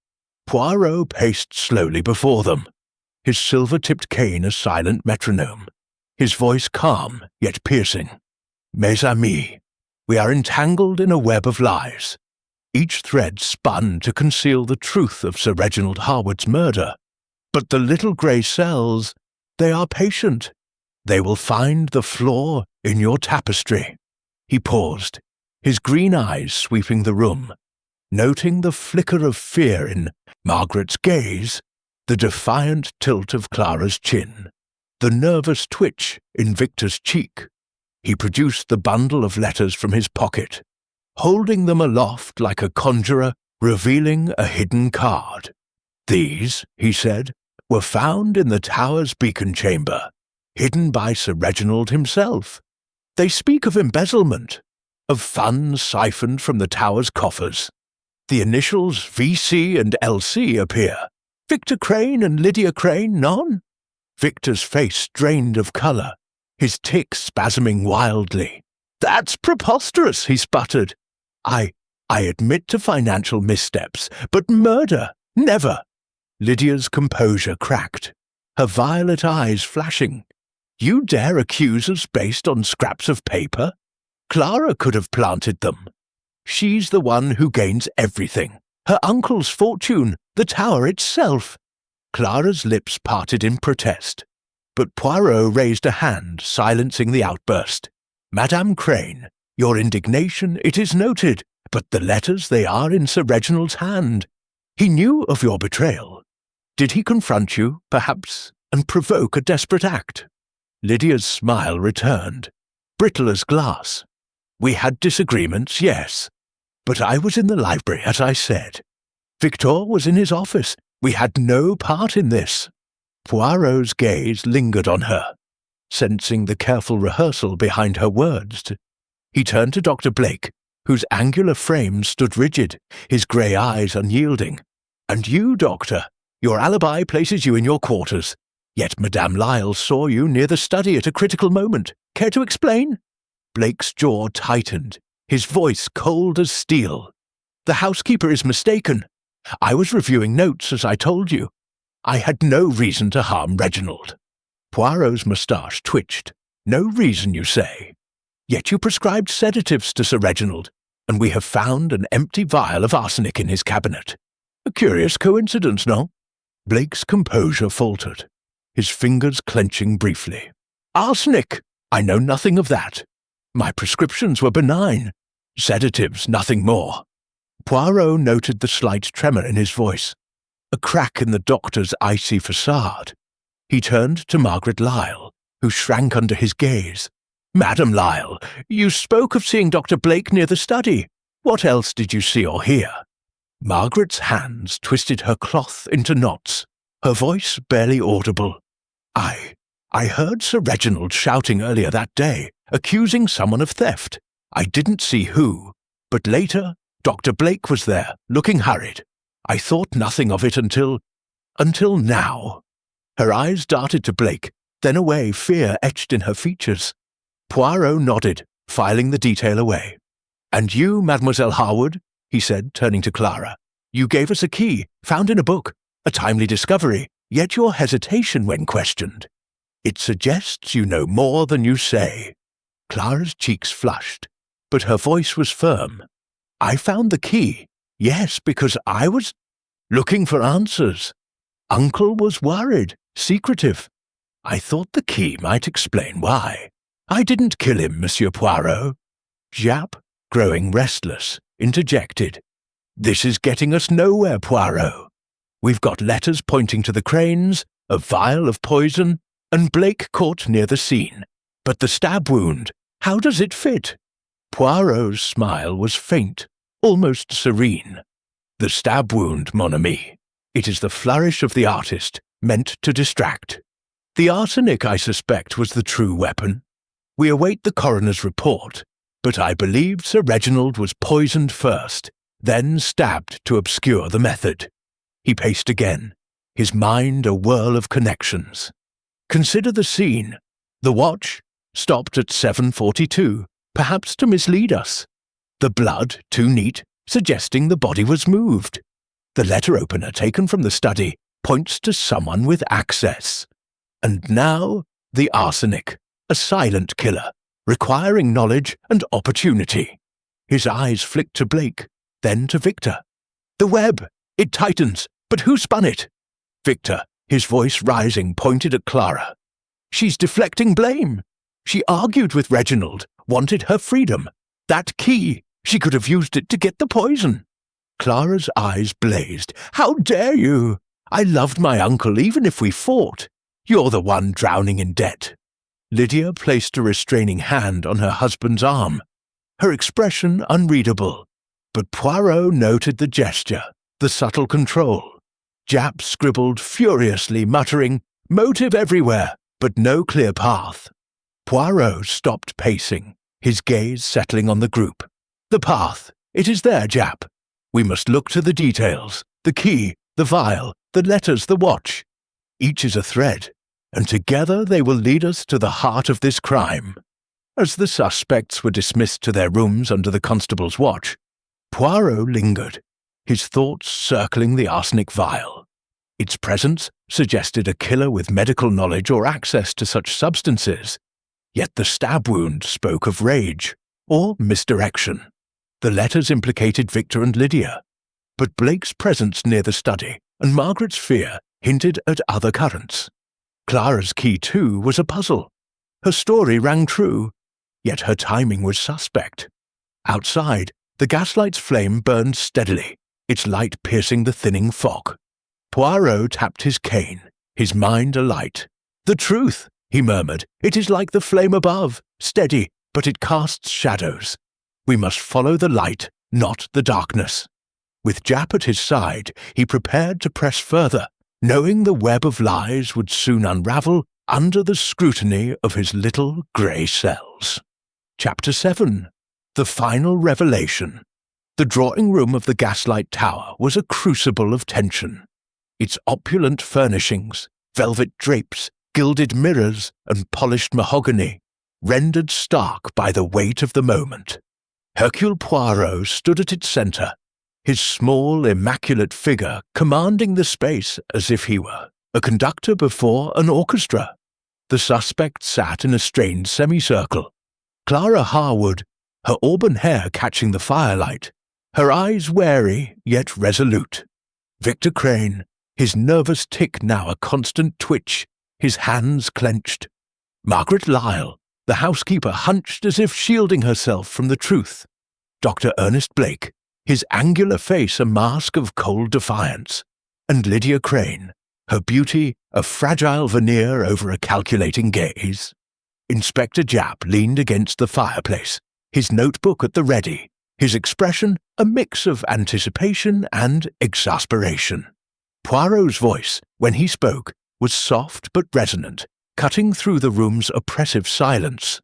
Poirot paced slowly before them, his silver-tipped cane a silent metronome, his voice calm yet piercing. Mes amis, we are entangled in a web of lies. Each thread spun to conceal the truth of Sir Reginald Harwood's murder. But the little grey cells, they are patient. They will find the flaw in your tapestry. He paused, his green eyes sweeping the room, noting the flicker of fear in Margaret's gaze, the defiant tilt of Clara's chin, the nervous twitch in Victor's cheek. He produced the bundle of letters from his pocket, holding them aloft like a conjurer revealing a hidden card. These, he said, were found in the tower's beacon chamber, hidden by Sir Reginald himself. They speak of embezzlement, of funds siphoned from the tower's coffers. The initials VC and LC appear. Victor Crane and Lydia Crane, none? Victor's face strained of colour, his tics spasming wildly. That's preposterous, he sputtered. I admit to financial missteps, but murder, never. Lydia's composure cracked, her violet eyes flashing. You dare accuse us based on scraps of paper? Clara could have planted them. She's the one who gains everything. Her uncle's fortune, the tower itself. Clara's lips parted in protest, but Poirot raised a hand, silencing the outburst. Madame Crane, your indignation, it is noted, but the letters, they are in Sir Reginald's hand. He knew of your betrayal. Did he confront you, perhaps, and provoke a desperate act? Lydia's smile returned, brittle as glass. We had disagreements, yes, but I was in the library, as I said. Victor was in his office. We had no part in this." Poirot's gaze lingered on her, sensing the careful rehearsal behind her words. He turned to Dr. Blake, whose angular frame stood rigid, his grey eyes unyielding. "And you, Doctor, your alibi places you in your quarters. Yet Madame Lyle saw you near the study at a critical moment. Care to explain?" Blake's jaw tightened, his voice cold as steel. "The housekeeper is mistaken. I was reviewing notes, as I told you. I had no reason to harm Reginald." Poirot's moustache twitched. "No reason, you say? Yet you prescribed sedatives to Sir Reginald, and we have found an empty vial of arsenic in his cabinet. A curious coincidence, no?" Blake's composure faltered, his fingers clenching briefly. "Arsenic! I know nothing of that. My prescriptions were benign. Sedatives, nothing more." Poirot noted the slight tremor in his voice, a crack in the doctor's icy facade. He turned to Margaret Lyle, who shrank under his gaze. "Madam Lyle, you spoke of seeing Dr. Blake near the study. What else did you see or hear?" Margaret's hands twisted her cloth into knots, her voice barely audible. I heard Sir Reginald shouting earlier that day, accusing someone of theft. I didn't see who, but later Dr. Blake was there, looking hurried. I thought nothing of it until now." Her eyes darted to Blake, then away, fear etched in her features. Poirot nodded, filing the detail away. "And you, Mademoiselle Harwood," he said, turning to Clara, "you gave us a key, found in a book, a timely discovery, yet your hesitation when questioned. It suggests you know more than you say." Clara's cheeks flushed, but her voice was firm. "I found the key, yes, because I was looking for answers. Uncle was worried, secretive. I thought the key might explain why. I didn't kill him, Monsieur Poirot." Japp, growing restless, interjected. "This is getting us nowhere, Poirot. We've got letters pointing to the Cranes, a vial of poison, and Blake caught near the scene. But the stab wound, how does it fit?" Poirot's smile was faint, almost serene. "The stab wound, mon ami. It is the flourish of the artist, meant to distract. The arsenic, I suspect, was the true weapon. We await the coroner's report, but I believe Sir Reginald was poisoned first, then stabbed to obscure the method." He paced again, his mind a whirl of connections. "Consider the scene. The watch stopped at 7:42, perhaps to mislead us. The blood, too neat, suggesting the body was moved. The letter opener taken from the study points to someone with access. And now, the arsenic, a silent killer, requiring knowledge and opportunity." His eyes flicked to Blake, then to Victor. "The web! It tightens, but who spun it?" Victor, his voice rising, pointed at Clara. "She's deflecting blame. She argued with Reginald, wanted her freedom. That key, she could have used it to get the poison." Clara's eyes blazed. "How dare you? I loved my uncle even if we fought. You're the one drowning in debt." Lydia placed a restraining hand on her husband's arm, her expression unreadable. But Poirot noted the gesture, the subtle control. Japp scribbled furiously, muttering, "Motive everywhere, but no clear path." Poirot stopped pacing, his gaze settling on the group. "The path. It is there, Japp. We must look to the details, the key, the vial, the letters, the watch. Each is a thread, and together they will lead us to the heart of this crime." As the suspects were dismissed to their rooms under the constable's watch, Poirot lingered, his thoughts circling the arsenic vial. Its presence suggested a killer with medical knowledge or access to such substances, yet the stab wound spoke of rage or misdirection. The letters implicated Victor and Lydia, but Blake's presence near the study and Margaret's fear hinted at other currents. Clara's key, too, was a puzzle. Her story rang true, yet her timing was suspect. Outside, the gaslight's flame burned steadily, its light piercing the thinning fog. Poirot tapped his cane, his mind alight. "The truth," he murmured. "It is like the flame above, steady, but it casts shadows. We must follow the light, not the darkness." With Japp at his side, he prepared to press further, knowing the web of lies would soon unravel under the scrutiny of his little grey cells. Chapter 7. The Final Revelation. The drawing-room of the Gaslight Tower was a crucible of tension. Its opulent furnishings, velvet drapes, gilded mirrors, and polished mahogany, rendered stark by the weight of the moment. Hercule Poirot stood at its centre, his small, immaculate figure commanding the space as if he were a conductor before an orchestra. The suspect sat in a strained semicircle. Clara Harwood, her auburn hair catching the firelight, her eyes wary yet resolute. Victor Crane, his nervous tic now a constant twitch, his hands clenched. Margaret Lyle, the housekeeper, hunched as if shielding herself from the truth. Dr. Ernest Blake, his angular face a mask of cold defiance. And Lydia Crane, her beauty a fragile veneer over a calculating gaze. Inspector Japp leaned against the fireplace, his notebook at the ready, his expression a mix of anticipation and exasperation. Poirot's voice, when he spoke, was soft but resonant, cutting through the room's oppressive silence.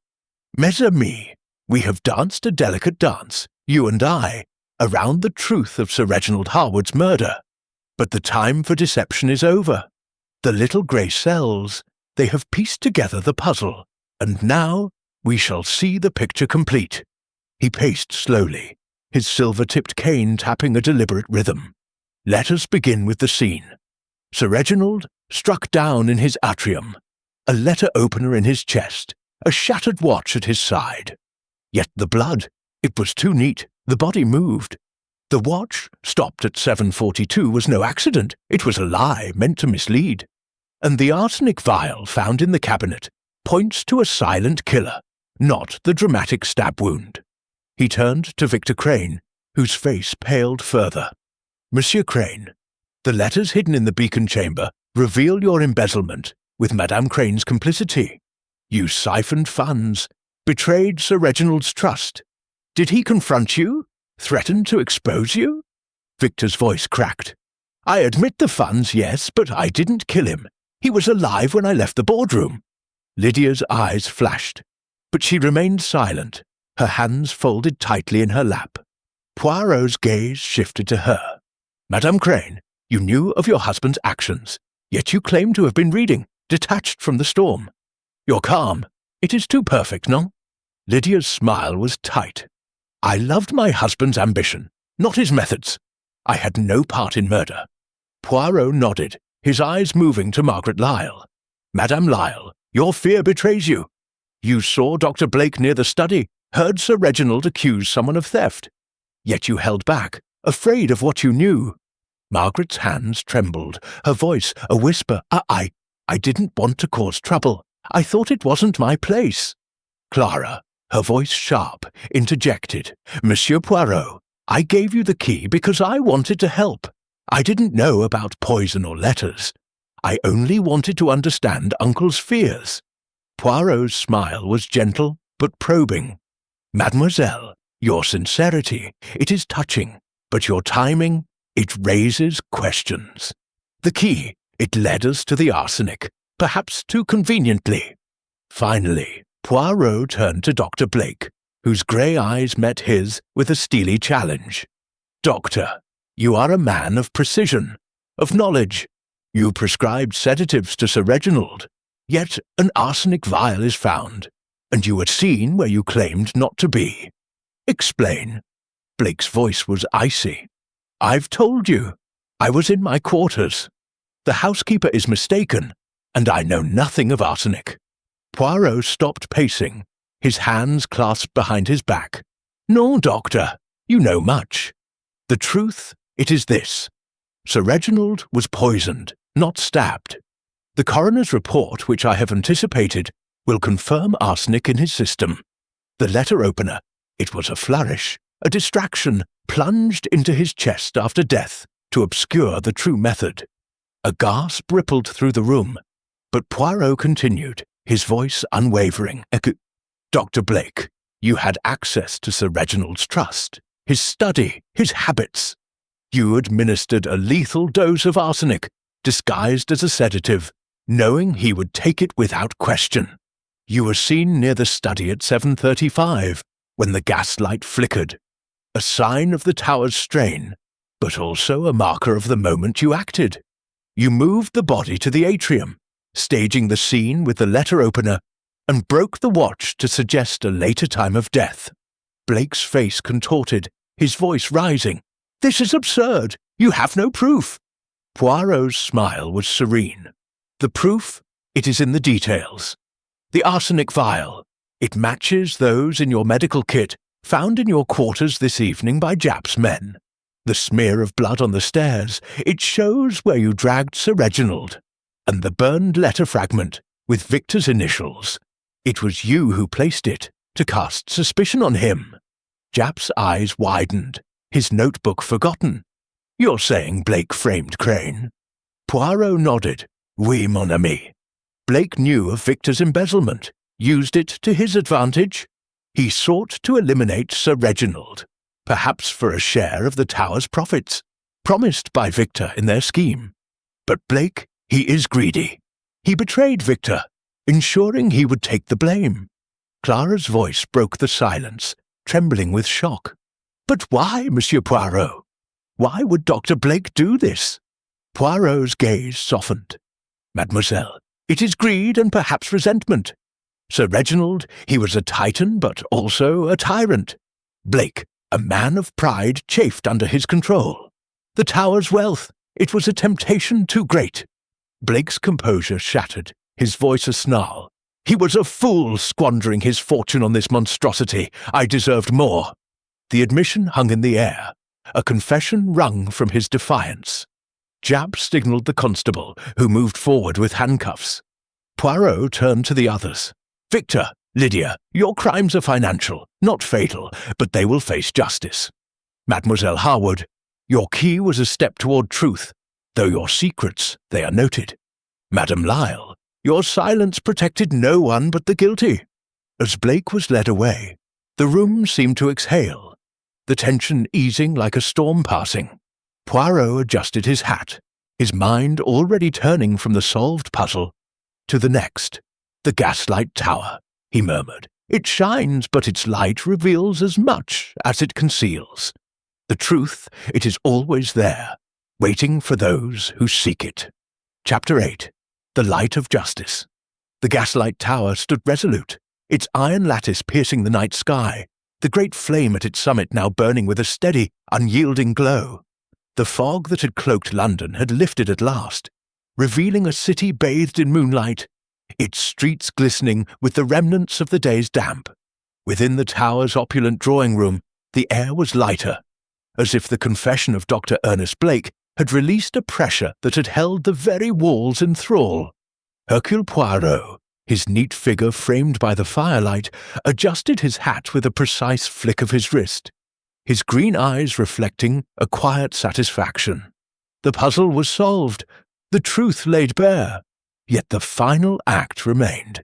Mes amis, we have danced a delicate dance, you and I, around the truth of Sir Reginald Harwood's murder. But the time for deception is over. The little grey cells, they have pieced together the puzzle, and now we shall see the picture complete. He paced slowly, his silver-tipped cane tapping a deliberate rhythm. Let us begin with the scene. Sir Reginald, struck down in his atrium, a letter-opener in his chest, a shattered watch at his side. Yet the blood, it was too neat, the body moved. The watch, stopped at 7:42, was no accident, it was a lie meant to mislead. And the arsenic vial found in the cabinet points to a silent killer, not the dramatic stab wound. He turned to Victor Crane, whose face paled further. Monsieur Crane, the letters hidden in the beacon chamber reveal your embezzlement with Madame Crane's complicity. You siphoned funds, betrayed Sir Reginald's trust. Did he confront you? Threaten to expose you? Victor's voice cracked. I admit the funds, yes, but I didn't kill him. He was alive when I left the boardroom. Lydia's eyes flashed, but she remained silent, her hands folded tightly in her lap. Poirot's gaze shifted to her. Madame Crane, you knew of your husband's actions, yet you claim to have been reading, detached from the storm. You're calm. It is too perfect, no? Lydia's smile was tight. I loved my husband's ambition, not his methods. I had no part in murder. Poirot nodded, his eyes moving to Margaret Lyle. Madame Lyle, your fear betrays you. You saw Dr. Blake near the study, heard Sir Reginald accuse someone of theft. Yet you held back, afraid of what you knew. Margaret's hands trembled, her voice a whisper. I didn't want to cause trouble. I thought it wasn't my place. Clara, her voice sharp, interjected. Monsieur Poirot, I gave you the key because I wanted to help. I didn't know about poison or letters. I only wanted to understand Uncle's fears. Poirot's smile was gentle but probing. Mademoiselle, your sincerity, it is touching, but your timing, it raises questions. The key, it led us to the arsenic, perhaps too conveniently. Finally, Poirot turned to Dr. Blake, whose grey eyes met his with a steely challenge. Doctor, you are a man of precision, of knowledge. You prescribed sedatives to Sir Reginald, yet an arsenic vial is found, and you were seen where you claimed not to be. Explain. Blake's voice was icy. I've told you. I was in my quarters. The housekeeper is mistaken, and I know nothing of arsenic. Poirot stopped pacing, his hands clasped behind his back. No, doctor, you know much. The truth, it is this. Sir Reginald was poisoned, not stabbed. The coroner's report, which I have anticipated, will confirm arsenic in his system. The letter opener, it was a flourish, a distraction plunged into his chest after death to obscure the true method. A gasp rippled through the room, but Poirot continued, his voice unwavering. Dr. Blake, you had access to Sir Reginald's trust, his study, his habits. You administered a lethal dose of arsenic, disguised as a sedative, knowing he would take it without question. You were seen near the study at 7:35, when the gaslight flickered, a sign of the tower's strain, but also a marker of the moment you acted. You moved the body to the atrium, staging the scene with the letter opener, and broke the watch to suggest a later time of death. Blake's face contorted, his voice rising. "This is absurd! You have no proof!" Poirot's smile was serene. "The proof? It is in the details. The arsenic vial. It matches those in your medical kit found in your quarters this evening by Japp's men. The smear of blood on the stairs, it shows where you dragged Sir Reginald. And the burned letter fragment, with Victor's initials. It was you who placed it, to cast suspicion on him." Japp's eyes widened, his notebook forgotten. "You're saying Blake framed Crane?" Poirot nodded. "Oui, mon ami. Blake knew of Victor's embezzlement, used it to his advantage. He sought to eliminate Sir Reginald, perhaps for a share of the tower's profits, promised by Victor in their scheme. But Blake, he is greedy. He betrayed Victor, ensuring he would take the blame." Clara's voice broke the silence, trembling with shock. "But why, Monsieur Poirot? Why would Dr. Blake do this?" Poirot's gaze softened. "Mademoiselle, it is greed and perhaps resentment. Sir Reginald, he was a titan but also a tyrant. Blake, a man of pride, chafed under his control. The tower's wealth, it was a temptation too great." Blake's composure shattered, his voice a snarl. "He was a fool squandering his fortune on this monstrosity. I deserved more." The admission hung in the air, a confession wrung from his defiance. Japp signalled the constable, who moved forward with handcuffs. Poirot turned to the others. "Victor, Lydia, your crimes are financial, not fatal, but they will face justice. Mademoiselle Harwood, your key was a step toward truth, though your secrets, they are noted. Madame Lyle, your silence protected no one but the guilty." As Blake was led away, the room seemed to exhale, the tension easing like a storm passing. Poirot adjusted his hat, his mind already turning from the solved puzzle to the next. "The Gaslight Tower," he murmured. "It shines, but its light reveals as much as it conceals. The truth, it is always there, waiting for those who seek it." Chapter 8. The Light of Justice. The Gaslight Tower stood resolute, its iron lattice piercing the night sky, the great flame at its summit now burning with a steady, unyielding glow. The fog that had cloaked London had lifted at last, revealing a city bathed in moonlight, its streets glistening with the remnants of the day's damp. Within the tower's opulent drawing-room, the air was lighter, as if the confession of Dr. Ernest Blake had released a pressure that had held the very walls in thrall. Hercule Poirot, his neat figure framed by the firelight, adjusted his hat with a precise flick of his wrist, his green eyes reflecting a quiet satisfaction. The puzzle was solved, the truth laid bare, yet the final act remained.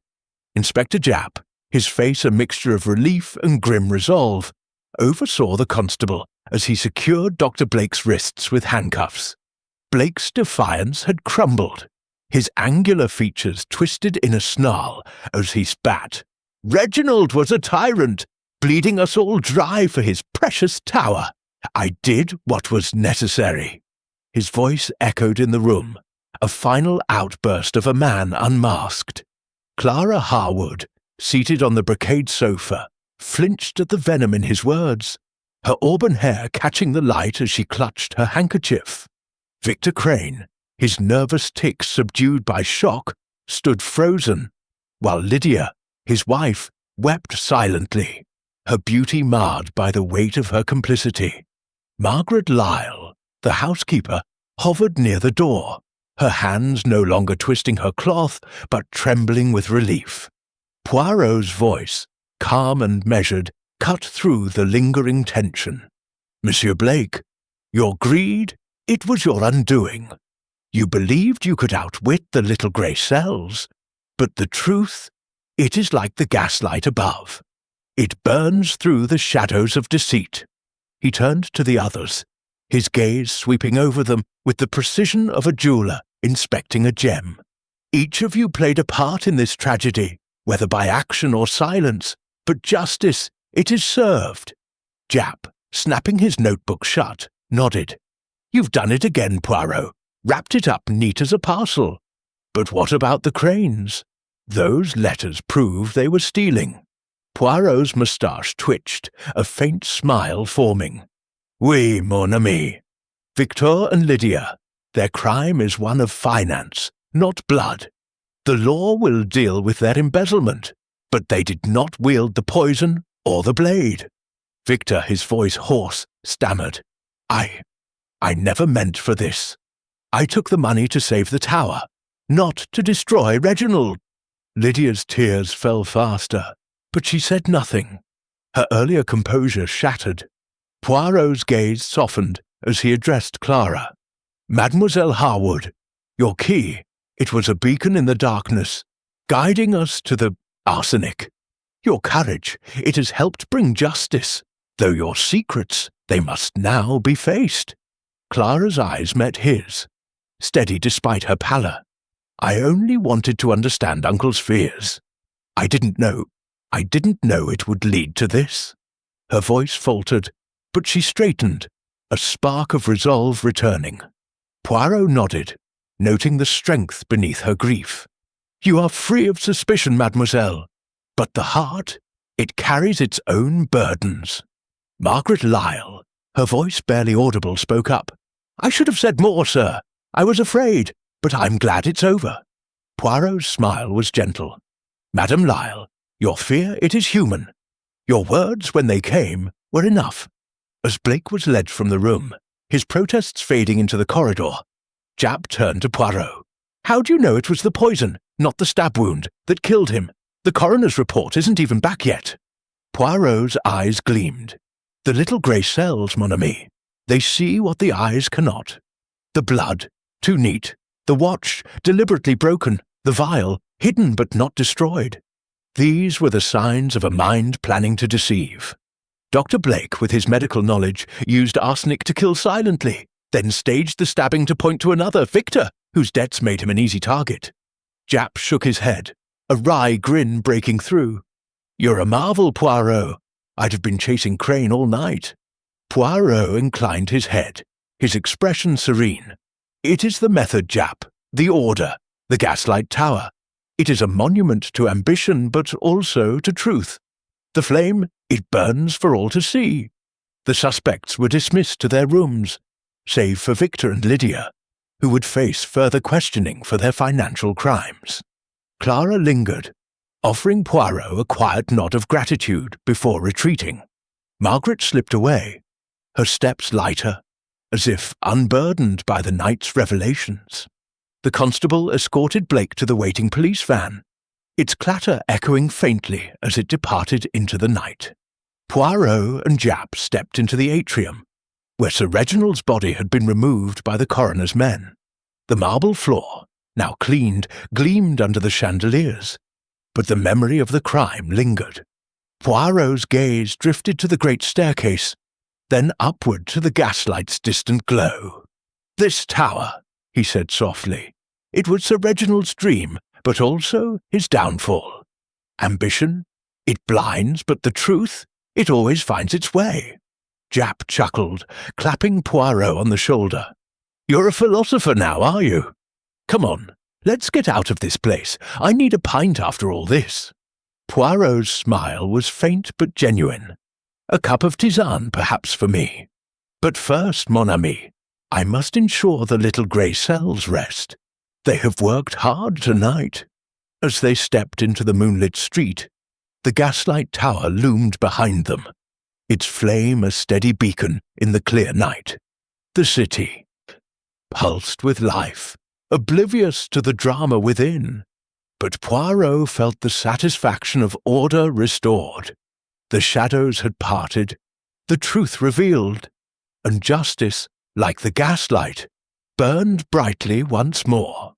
Inspector Japp, his face a mixture of relief and grim resolve, oversaw the constable as he secured Dr. Blake's wrists with handcuffs. Blake's defiance had crumbled, his angular features twisted in a snarl as he spat. "Reginald was a tyrant, bleeding us all dry for his precious tower. I did what was necessary." His voice echoed in the room, a final outburst of a man unmasked. Clara Harwood, seated on the brocade sofa, flinched at the venom in his words, her auburn hair catching the light as she clutched her handkerchief. Victor Crane, his nervous tics subdued by shock, stood frozen, while Lydia, his wife, wept silently, her beauty marred by the weight of her complicity. Margaret Lyle, the housekeeper, hovered near the door, her hands no longer twisting her cloth, but trembling with relief. Poirot's voice, calm and measured, cut through the lingering tension. "Monsieur Blake, your greed, it was your undoing. You believed you could outwit the little grey cells, but the truth, it is like the gaslight above. It burns through the shadows of deceit." He turned to the others. his gaze sweeping over them with the precision of a jeweler inspecting a gem. Each of you played a part in this tragedy, whether by action or silence, but justice, it is served. Japp, snapping his notebook shut, nodded. You've done it again, Poirot. Wrapped it up neat as a parcel. But what about the Cranes? Those letters prove they were stealing. Poirot's moustache twitched, a faint smile forming. Oui, mon ami. Victor and Lydia, their crime is one of finance, not blood. The law will deal with their embezzlement, but they did not wield the poison or the blade. Victor, his voice hoarse, stammered. I never meant for this. I took the money to save the tower, not to destroy Reginald. Lydia's tears fell faster, but she said nothing. Her earlier composure shattered. Poirot's gaze softened as he addressed Clara. Mademoiselle Harwood, your key, it was a beacon in the darkness, guiding us to the arsenic. Your courage, it has helped bring justice, though your secrets, they must now be faced. Clara's eyes met his, steady despite her pallor. I only wanted to understand Uncle's fears. I didn't know it would lead to this. Her voice faltered, but she straightened, a spark of resolve returning. Poirot nodded, noting the strength beneath her grief. You are free of suspicion, mademoiselle, but the heart, it carries its own burdens. Margaret Lyle, her voice barely audible, spoke up. I should have said more, sir. I was afraid, but I'm glad it's over. Poirot's smile was gentle. Madame Lyle, your fear, it is human. Your words, when they came, were enough. As Blake was led from the room, his protests fading into the corridor, Japp turned to Poirot. How do you know it was the poison, not the stab wound, that killed him? The coroner's report isn't even back yet. Poirot's eyes gleamed. The little grey cells, mon ami. They see what the eyes cannot. The blood, too neat. The watch, deliberately broken. The vial, hidden but not destroyed. These were the signs of a mind planning to deceive. Dr. Blake, with his medical knowledge, used arsenic to kill silently, then staged the stabbing to point to another, Victor, whose debts made him an easy target. Japp shook his head, a wry grin breaking through. You're a marvel, Poirot. I'd have been chasing Crane all night. Poirot inclined his head, his expression serene. It is the method, Japp, the order, the Gaslight Tower. It is a monument to ambition, but also to truth. The flame, it burns for all to see. The suspects were dismissed to their rooms, save for Victor and Lydia, who would face further questioning for their financial crimes. Clara lingered, offering Poirot a quiet nod of gratitude before retreating. Margaret slipped away, her steps lighter, as if unburdened by the night's revelations. The constable escorted Blake to the waiting police van, its clatter echoing faintly as it departed into the night. Poirot and Japp stepped into the atrium, where Sir Reginald's body had been removed by the coroner's men. The marble floor, now cleaned, gleamed under the chandeliers, but the memory of the crime lingered. Poirot's gaze drifted to the great staircase, then upward to the gaslight's distant glow. This tower, he said softly. It was Sir Reginald's dream, but also his downfall. Ambition, it blinds, but the truth, it always finds its way. Japp chuckled, clapping Poirot on the shoulder. You're a philosopher now, are you? Come on, let's get out of this place. I need a pint after all this. Poirot's smile was faint but genuine. A cup of tisane, perhaps, for me. But first, mon ami, I must ensure the little grey cells rest. They have worked hard tonight. As they stepped into the moonlit street, the Gaslight Tower loomed behind them, its flame a steady beacon in the clear night. The city, pulsed with life, oblivious to the drama within. But Poirot felt the satisfaction of order restored. The shadows had parted, the truth revealed, and justice, like the gaslight, burned brightly once more.